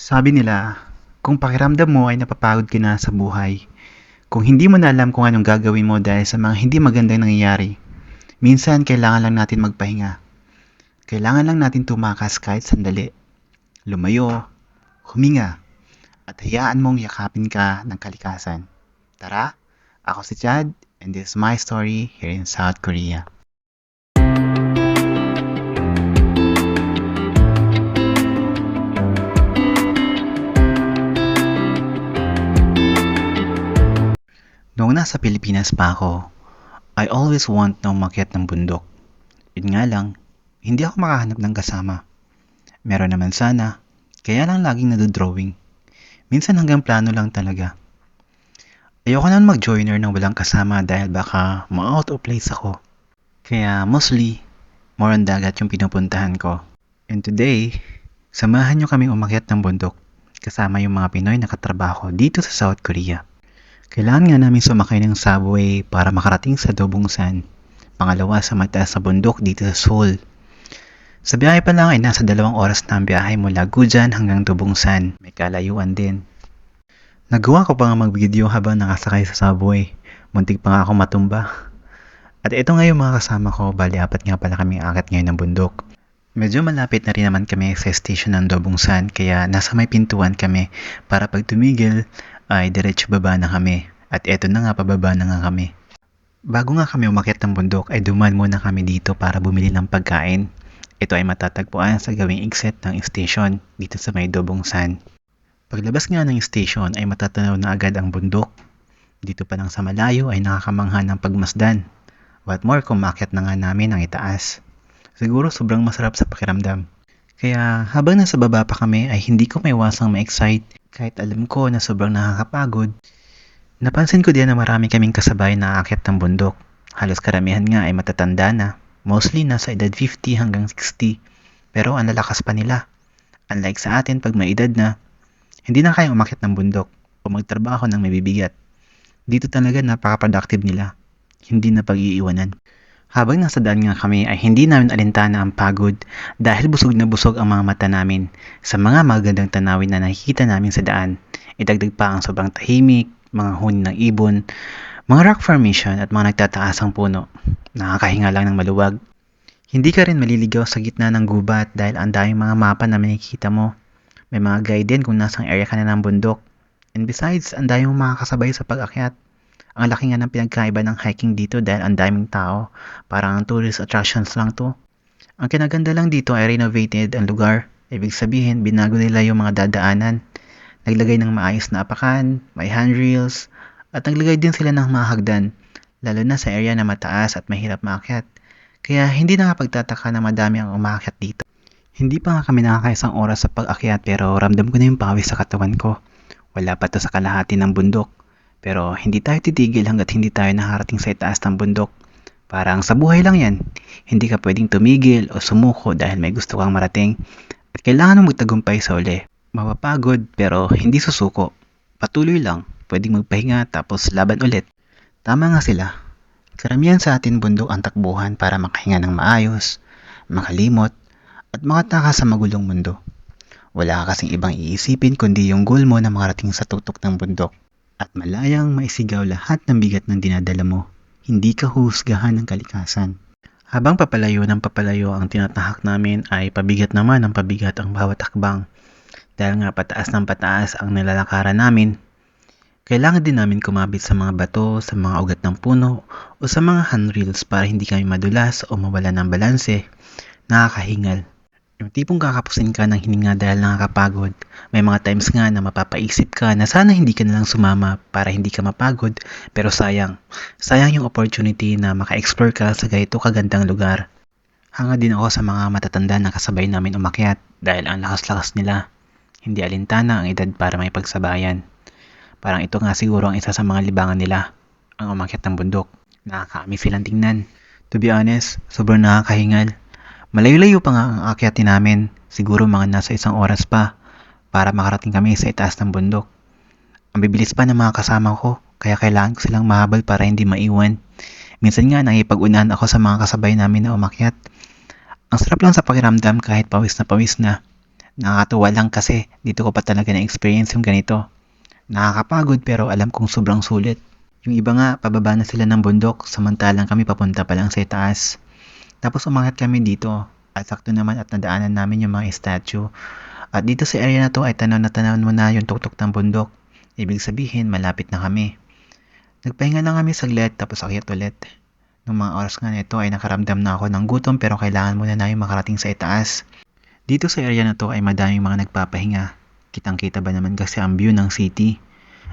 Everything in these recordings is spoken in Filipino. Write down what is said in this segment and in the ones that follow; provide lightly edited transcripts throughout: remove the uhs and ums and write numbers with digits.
Sabi nila, kung pakiramdam mo ay napapagod ka na sa buhay, kung hindi mo na alam kung anong gagawin mo dahil sa mga hindi magandang nangyayari, minsan kailangan lang natin magpahinga. Kailangan lang natin tumakas kahit sandali, lumayo, huminga, at hayaan mong yakapin ka ng kalikasan. Tara, ako si Chad, and this is my story here in South Korea. Noong nasa Pilipinas pa ako, I always want na umakyat ng bundok. Yun nga lang, hindi ako makahanap ng kasama. Meron naman sana, kaya lang laging nadodrawing. Minsan hanggang plano lang talaga. Ayoko naman mag-joiner ng walang kasama dahil baka ma-out of place ako. Kaya mostly, more on dagat yung pinupuntahan ko. And today, samahan nyo kami umakyat ng bundok kasama yung mga Pinoy na katrabaho dito sa South Korea. Kailangan nga namin sumakay ng subway para makarating sa Dobongsan. Pangalawa sa mataas sa bundok dito sa Seoul. Sa biyahe pa lang ay nasa 2 oras na ang biyahe mula Gujan hanggang Dobongsan. May kalayuan din. Nagawa ko pa nga mag-video habang nakasakay sa subway. Muntik pa nga ako matumba. At ito nga yung mga kasama ko, bali 4 nga pala kami aakyat ngayon ng bundok. Medyo malapit na rin naman kami sa station ng Dobongsan kaya nasa may pintuan kami para pag tumigil ay diretso baba na kami. At eto na nga, pababa na nga kami. Bago nga kami umakyat ng bundok ay dumaan muna kami dito para bumili ng pagkain. Ito ay matatagpuan sa gawing exit ng station dito sa may Dobongsan. Paglabas nga ng station ay matatanaw na agad ang bundok. Dito pa lang sa malayo ay nakakamangha ng pagmasdan. What more kung maakyat na nga namin ang itaas. Siguro sobrang masarap sa pakiramdam. Kaya habang nasa baba pa kami ay hindi ko maiwasang ma-excite kahit alam ko na sobrang nakakapagod. Napansin ko din na marami kaming kasabay na aakyat ng bundok. Halos karamihan nga ay matatanda na. Mostly nasa edad 50 hanggang 60. Pero ang lalakas pa nila. Unlike sa atin pag may edad na, hindi na kayang umakyat ng bundok o magtrabaho ng may bibigat. Dito talaga napaka-productive nila. Hindi na pag-iiwanan. Habang nasa daan nga kami ay hindi namin alintana ang pagod dahil busog na busog ang mga mata namin sa mga magandang tanawin na nakikita namin sa daan. Idagdag pa ang sobrang tahimik, mga huni ng ibon, mga rock formation at mga nagtataasang puno. Nakakahinga lang ng maluwag. Hindi ka rin maliligaw sa gitna ng gubat dahil ang daming mga mapa na makikita mo. May mga guide din kung nasang area ka na ng bundok. And besides, ang daming makakasabay sa pag-akyat. Ang laki nga ng pinagkaiba ng hiking dito dahil ang daming tao. Parang tourist attractions lang to. Ang kinaganda lang dito ay renovated ang lugar. Ibig sabihin, binago nila yung mga dadaanan. Naglagay ng maayos na apakan, may handrails, at naglagay din sila ng mga hagdan. Lalo na sa area na mataas at mahirap maakyat. Kaya hindi nakapagtataka na madami ang umaakyat dito. Hindi pa nga kami nakakaisang oras sa pag-akyat pero ramdam ko na yung pawis sa katawan ko. Wala pa to sa kalahati ng bundok. Pero hindi tayo titigil hanggat hindi tayo nakarating sa itaas ng bundok. Parang sa buhay lang yan. Hindi ka pwedeng tumigil o sumuko dahil may gusto kang marating. At kailangan mong magtagumpay sa uli. Mapapagod pero hindi susuko. Patuloy lang. Pwedeng magpahinga tapos laban ulit. Tama nga sila. Karamihan sa atin bundok ang takbuhan para makahinga ng maayos, makalimot, at makatakas sa magulong mundo. Wala ka kasing ibang iisipin kundi yung goal mo na makarating sa tuktok ng bundok. At malayang maisigaw lahat ng bigat ng dinadala mo. Hindi ka husgahan ng kalikasan. Habang papalayo ng papalayo ang tinatahak namin ay pabigat naman ang pabigat ang bawat hakbang. Dahil nga pataas ng pataas ang nilalakaran namin, kailangan din namin kumabit sa mga bato, sa mga ugat ng puno, o sa mga handrails para hindi kami madulas o mawala ng balanse. Nakakahingal. Yung tipong kakapusin ka ng hininga dahil nakakapagod. May mga times nga na mapapaisip ka na sana hindi ka nalang sumama para hindi ka mapagod. Pero sayang. Sayang yung opportunity na maka-explore ka sa ganito kagandang lugar. Hanga din ako sa mga matatanda na kasabay namin umakyat dahil ang lakas-lakas nila. Hindi alintana ang edad para may pagsabayan. Parang ito nga siguro ang isa sa mga libangan nila. Ang umakyat ng bundok. Nakaka-amiss silang tingnan. To be honest, sobrang nakakahingal. Malayo-layo pa nga ang akyatin namin, siguro mga nasa 1 oras pa para makarating kami sa itaas ng bundok. Ang bibilis pa ng mga kasama ko, kaya kailangan ko silang mahabol para hindi maiwan. Minsan nga nakipag-unahan ako sa mga kasabay namin na umakyat. Ang sarap lang sa pakiramdam kahit pawis na Nakakatuwa lang kasi dito ko pa talaga na-experience yung ganito. Nakakapagod pero alam kong sobrang sulit. Yung iba nga, pababa na sila ng bundok samantalang kami papunta pa lang sa itaas. Tapos umangat kami dito at sakto naman at nadaanan namin yung mga statue. At dito sa area na to ay tanaw na tanaw mo na yung tuktok ng bundok. Ibig sabihin, malapit na kami. Nagpahinga lang kami saglit tapos akyat ulit. Nung mga oras nga nito ay nakaramdam na ako ng gutom pero kailangan muna namin makarating sa itaas. Dito sa area na to ay madaming mga nagpapahinga. Kitang-kita ba naman kasi ang view ng city.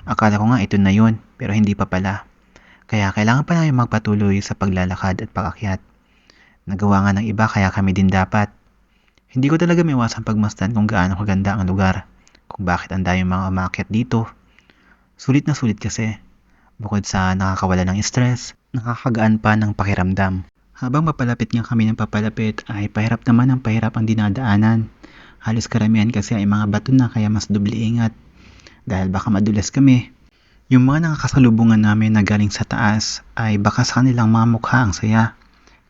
Akala ko nga ito na yun pero hindi pa pala. Kaya kailangan pa namin magpatuloy sa paglalakad at pag-akyat. Nagawa nga ng iba kaya kami din dapat. Hindi ko talaga maiwasan pagmasdan kung gaano kaganda ang lugar. Kung bakit ang daming mga umakyat dito. Sulit na sulit kasi. Bukod sa nakakawala ng stress, nakakagaan pa ng pakiramdam. Habang papalapit nga kami ng papalapit ay pahirap naman ang pahirap ang dinadaanan. Halos karamihan kasi ay mga bato na kaya mas doble ingat. Dahil baka madulas kami. Yung mga nakakasalubungan namin na galing sa taas ay baka sa kanilang mga mukha ang saya.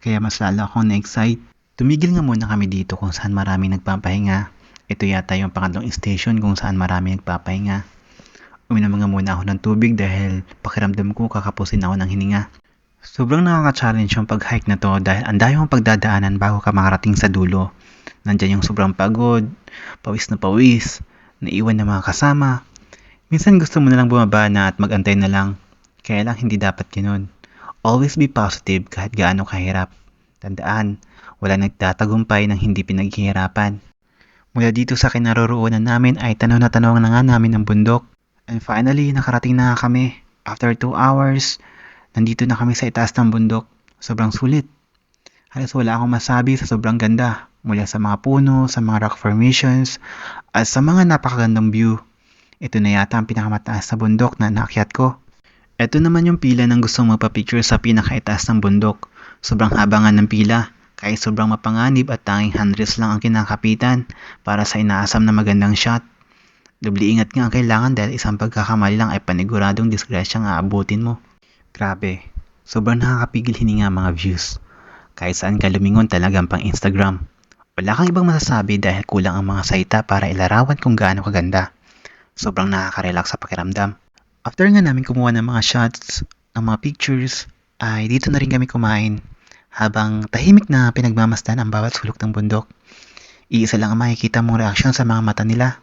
Kaya mas lalo akong na-excite. Tumigil nga muna kami dito kung saan maraming nagpapahinga. Ito yata yung pangatlong station kung saan maraming nagpapahinga. Uminom nga muna ako ng tubig dahil pakiramdam ko kakapusin ako ng hininga. Sobrang nakaka-challenge yung pag-hike na to dahil ang dami mong pagdadaanan bago ka makarating sa dulo. Nandyan yung sobrang pagod, pawis na pawis, naiwan ng mga kasama. Minsan gusto mo na lang bumaba na at mag-antay na lang. Kaya lang hindi dapat ganoon. Always be positive kahit gaano kahirap. Tandaan, walang nagtatagumpay ng hindi pinaghihirapan. Mula dito sa kinaroroonan namin ay tanaw na nga namin ang bundok. And finally, nakarating na kami. After 2 hours, nandito na kami sa itaas ng bundok. Sobrang sulit. Halos wala akong masabi sa sobrang ganda. Mula sa mga puno, sa mga rock formations, at sa mga napakagandang view. Ito na yata ang pinakamataas na bundok na naakyat ko. Ito naman yung pila ng gustong magpa-picture sa pinakaitaas ng bundok. Sobrang haba nga ng pila. Kahit sobrang mapanganib at tanging handrails lang ang kinakapitan para sa inaasam na magandang shot. Doble ingat nga ang kailangan dahil isang pagkakamali lang ay paniguradong disgrasyang aabutin mo. Grabe, sobrang nakakapigil hininga mga views. Kahit saan ka lumingon talagang pang Instagram. Wala kang ibang masasabi dahil kulang ang mga salita para ilarawan kung gaano kaganda. Sobrang nakaka-relax sa pakiramdam. After nga namin kumuha ng mga shots, ng mga pictures, ay dito na rin kami kumain. Habang tahimik na pinagmamasdan ang bawat sulok ng bundok. Iisa lang ang makikita mong reaksyon sa mga mata nila.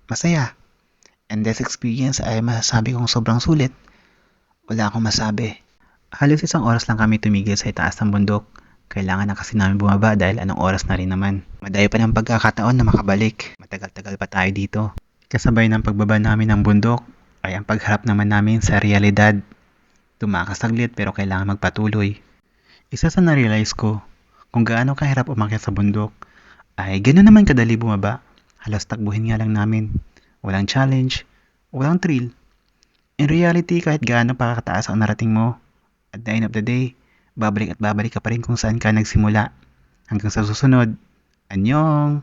Masaya. And this experience ay masasabi kong sobrang sulit. Wala akong masabi. Halos 1 oras lang kami tumigil sa itaas ng bundok. Kailangan na kasi namin bumaba dahil anong oras na rin naman. Madayo pa ng pagkakataon na makabalik. Matagal-tagal pa tayo dito. Kasabay ng pagbaba namin ng bundok ay ang pagharap naman namin sa realidad. Tumakas saglit pero kailangan magpatuloy. Isa sa na-realize ko, kung gaano kahirap umakyat sa bundok, ay ganoon naman kadali bumaba. Halos takbuhin nga lang namin. Walang challenge, walang thrill. In reality, kahit gaano pa kataas ang narating mo, at the end of the day, babalik at babalik ka pa rin kung saan ka nagsimula. Hanggang sa susunod, anyong!